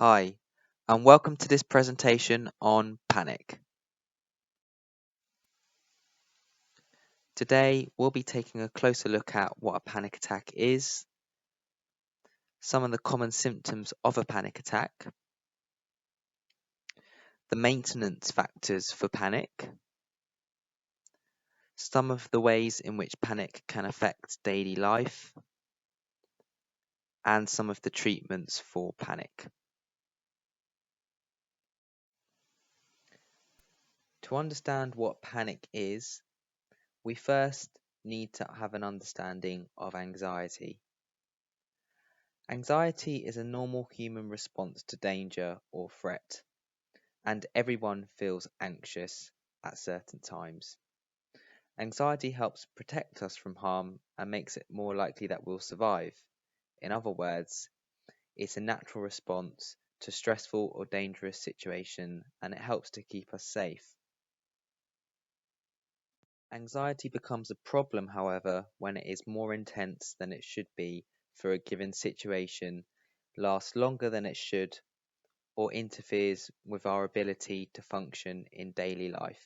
Hi, and welcome to this presentation on panic. Today, we'll be taking a closer look at what a panic attack is, some of the common symptoms of a panic attack, the maintenance factors for panic, some of the ways in which panic can affect daily life, and some of the treatments for panic. To understand what panic is, we first need to have an understanding of anxiety. Anxiety is a normal human response to danger or threat, and everyone feels anxious at certain times. Anxiety helps protect us from harm and makes it more likely that we'll survive. In other words, it's a natural response to stressful or dangerous situation, and it helps to keep us safe. Anxiety becomes a problem, however, when it is more intense than it should be for a given situation, lasts longer than it should, or interferes with our ability to function in daily life.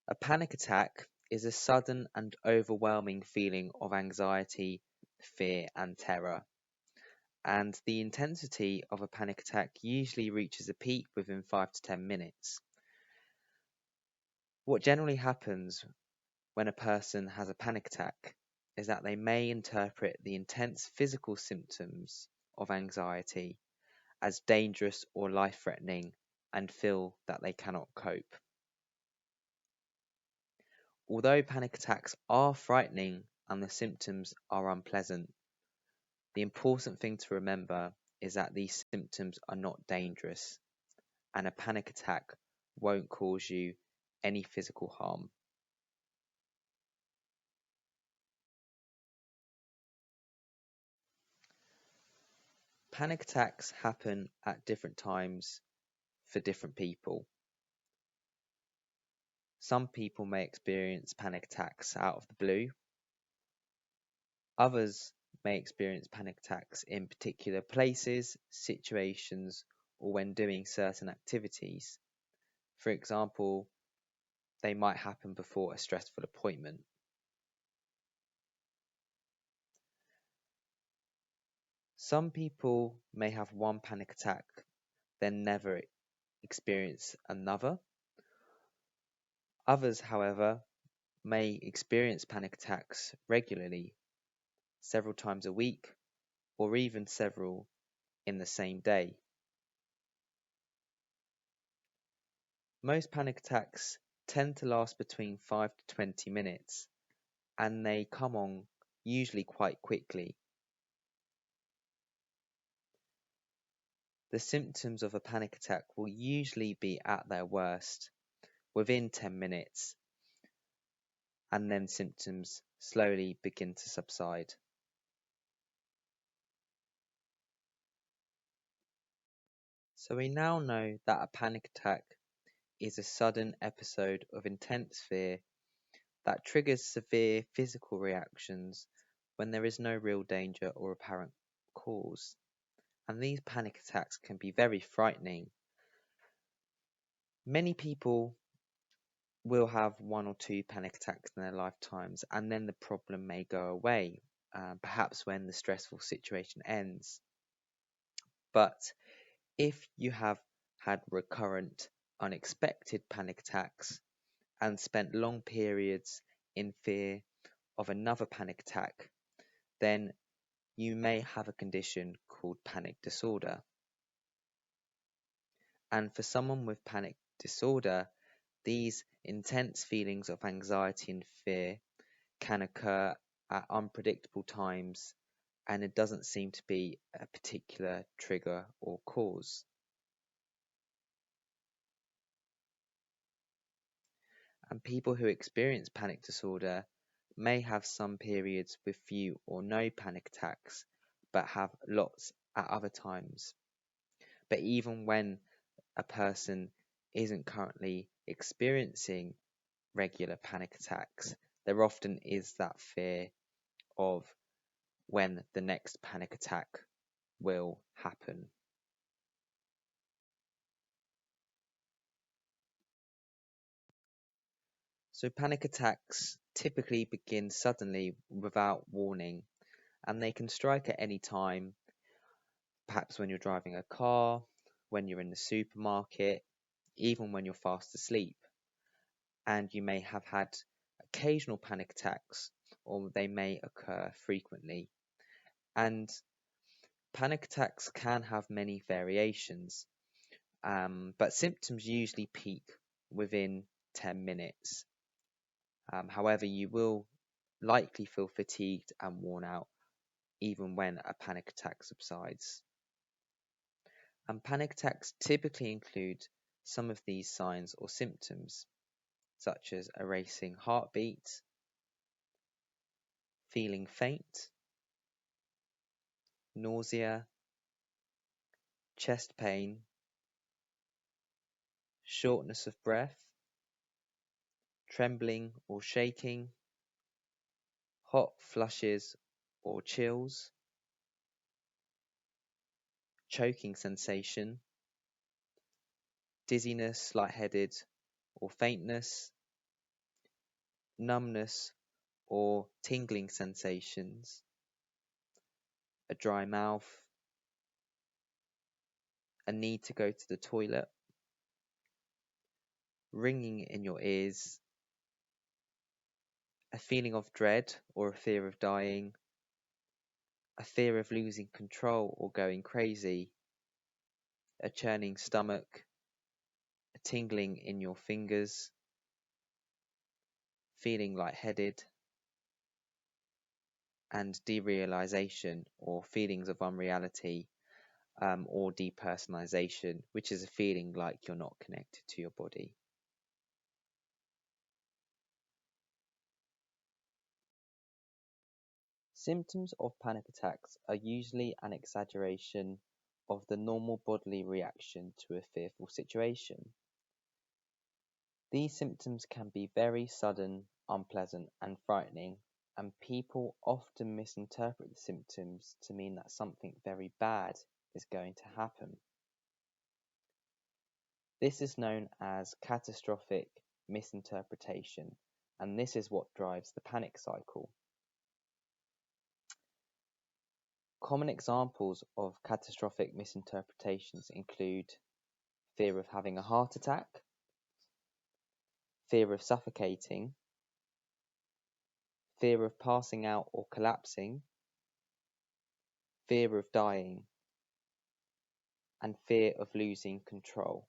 A panic attack is a sudden and overwhelming feeling of anxiety, fear, and terror. And the intensity of a panic attack usually reaches a peak within 5 to 10 minutes. What generally happens when a person has a panic attack is that they may interpret the intense physical symptoms of anxiety as dangerous or life-threatening and feel that they cannot cope. Although panic attacks are frightening and the symptoms are unpleasant, the important thing to remember is that these symptoms are not dangerous, and a panic attack won't cause you any physical harm. Panic attacks happen at different times for different people. Some people may experience panic attacks out of the blue. Others may experience panic attacks in particular places, situations, or when doing certain activities. For example, they might happen before a stressful appointment. Some people may have one panic attack, then never experience another. Others, however, may experience panic attacks regularly, several times a week, or even several in the same day. Most panic attacks tend to last between 5 to 20 minutes, and they come on usually quite quickly. The symptoms of a panic attack will usually be at their worst within 10 minutes, and then symptoms slowly begin to subside. So we now know that a panic attack is a sudden episode of intense fear that triggers severe physical reactions when there is no real danger or apparent cause. And these panic attacks can be very frightening. Many people will have one or two panic attacks in their lifetimes, and then the problem may go away, perhaps when the stressful situation ends. But if you have had recurrent, unexpected panic attacks and spent long periods in fear of another panic attack, then you may have a condition called panic disorder. And for someone with panic disorder, these intense feelings of anxiety and fear can occur at unpredictable times, and it doesn't seem to be a particular trigger or cause. And people who experience panic disorder may have some periods with few or no panic attacks, but have lots at other times. But even when a person isn't currently experiencing regular panic attacks, there often is that fear of when the next panic attack will happen. So panic attacks typically begin suddenly without warning, and they can strike at any time, perhaps when you're driving a car, when you're in the supermarket, even when you're fast asleep. And you may have had occasional panic attacks, or they may occur frequently. And panic attacks can have many variations, but symptoms usually peak within 10 minutes. However, you will likely feel fatigued and worn out even when a panic attack subsides. And panic attacks typically include some of these signs or symptoms, such as a racing heartbeat, feeling faint, nausea, chest pain, shortness of breath, trembling or shaking, hot flushes or chills, choking sensation, dizziness, lightheaded or faintness, numbness or tingling sensations, a dry mouth, a need to go to the toilet, ringing in your ears, a feeling of dread or a fear of dying, a fear of losing control or going crazy, a churning stomach, a tingling in your fingers, feeling lightheaded, and derealization or feelings of unreality, or depersonalization, which is a feeling like you're not connected to your body. Symptoms of panic attacks are usually an exaggeration of the normal bodily reaction to a fearful situation. These symptoms can be very sudden, unpleasant, and frightening, and people often misinterpret the symptoms to mean that something very bad is going to happen. This is known as catastrophic misinterpretation, and this is what drives the panic cycle. Common examples of catastrophic misinterpretations include fear of having a heart attack, fear of suffocating, fear of passing out or collapsing, fear of dying, and fear of losing control.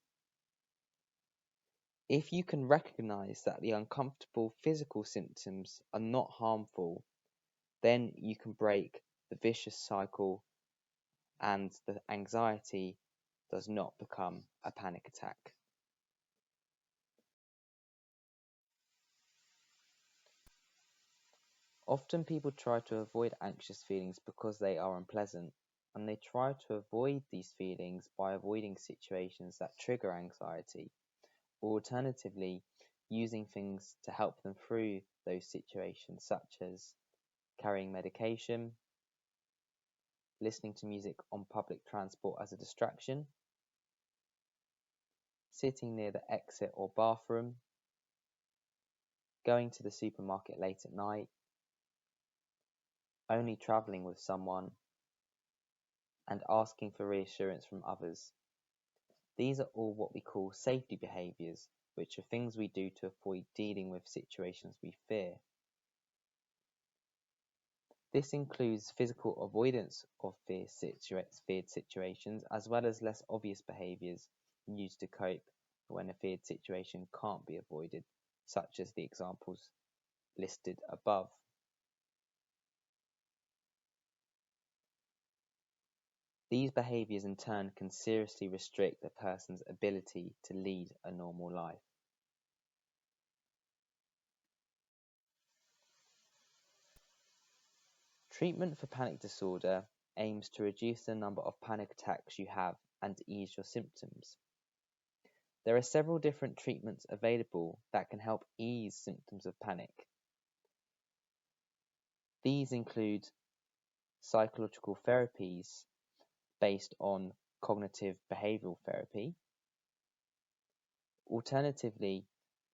If you can recognize that the uncomfortable physical symptoms are not harmful, then you can break the vicious cycle and the anxiety does not become a panic attack. Often people try to avoid anxious feelings because they are unpleasant, and they try to avoid these feelings by avoiding situations that trigger anxiety, or alternatively, using things to help them through those situations, such as carrying medication, listening to music on public transport as a distraction, sitting near the exit or bathroom, going to the supermarket late at night, only traveling with someone, and asking for reassurance from others. These are all what we call safety behaviors, which are things we do to avoid dealing with situations we fear. This includes physical avoidance of feared situations, as well as less obvious behaviors used to cope when a feared situation can't be avoided, such as the examples listed above. These behaviors in turn can seriously restrict a person's ability to lead a normal life. Treatment for panic disorder aims to reduce the number of panic attacks you have and ease your symptoms. There are several different treatments available that can help ease symptoms of panic. These include psychological therapies, based on cognitive behavioral therapy. Alternatively,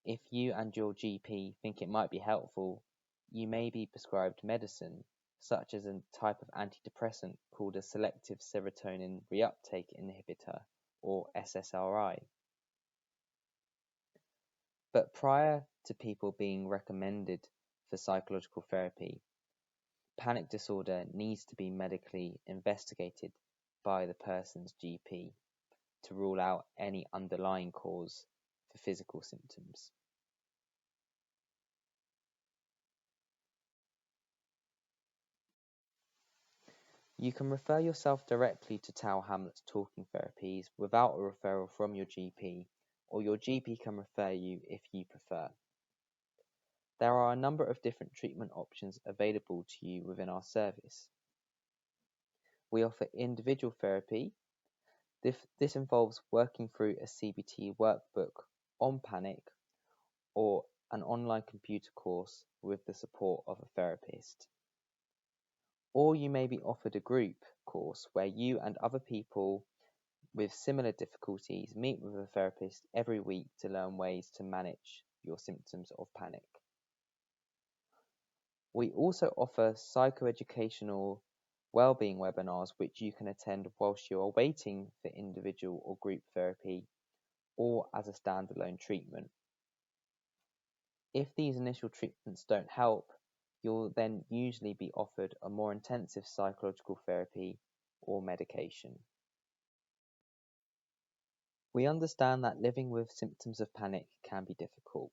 if you and your GP think it might be helpful, you may be prescribed medicine, such as a type of antidepressant called a selective serotonin reuptake inhibitor, or SSRI. But prior to people being recommended for psychological therapy, panic disorder needs to be medically investigated by the person's GP to rule out any underlying cause for physical symptoms. You can refer yourself directly to Tower Hamlets Talking Therapies without a referral from your GP, or your GP can refer you if you prefer. There are a number of different treatment options available to you within our service. We offer individual therapy. This involves working through a CBT workbook on panic or an online computer course with the support of a therapist. Or you may be offered a group course where you and other people with similar difficulties meet with a therapist every week to learn ways to manage your symptoms of panic. We also offer psychoeducational wellbeing webinars which you can attend whilst you are waiting for individual or group therapy or as a standalone treatment. If these initial treatments don't help, you'll then usually be offered a more intensive psychological therapy or medication. We understand that living with symptoms of panic can be difficult.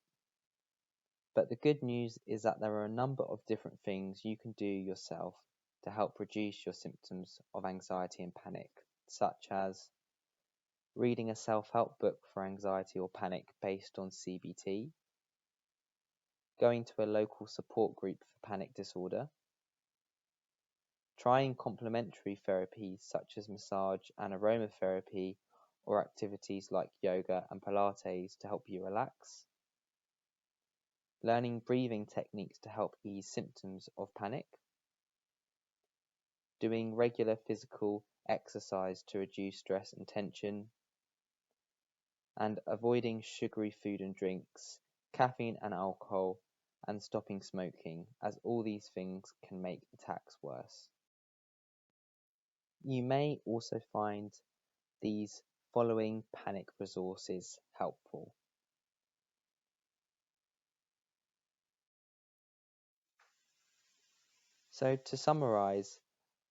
But the good news is that there are a number of different things you can do yourself to help reduce your symptoms of anxiety and panic, such as reading a self-help book for anxiety or panic based on CBT, going to a local support group for panic disorder, trying complementary therapies such as massage and aromatherapy or activities like yoga and Pilates to help you relax, learning breathing techniques to help ease symptoms of panic, doing regular physical exercise to reduce stress and tension, and avoiding sugary food and drinks, caffeine and alcohol, and stopping smoking, as all these things can make attacks worse. You may also find these following panic resources helpful. So to summarize,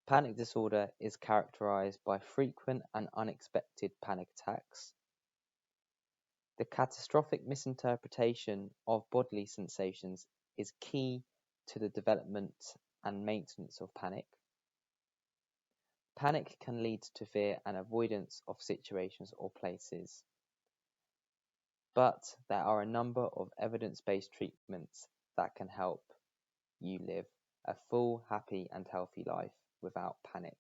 panic disorder is characterized by frequent and unexpected panic attacks. The catastrophic misinterpretation of bodily sensations is key to the development and maintenance of panic. Panic can lead to fear and avoidance of situations or places. But there are a number of evidence-based treatments that can help you live a full, happy and healthy life without panic.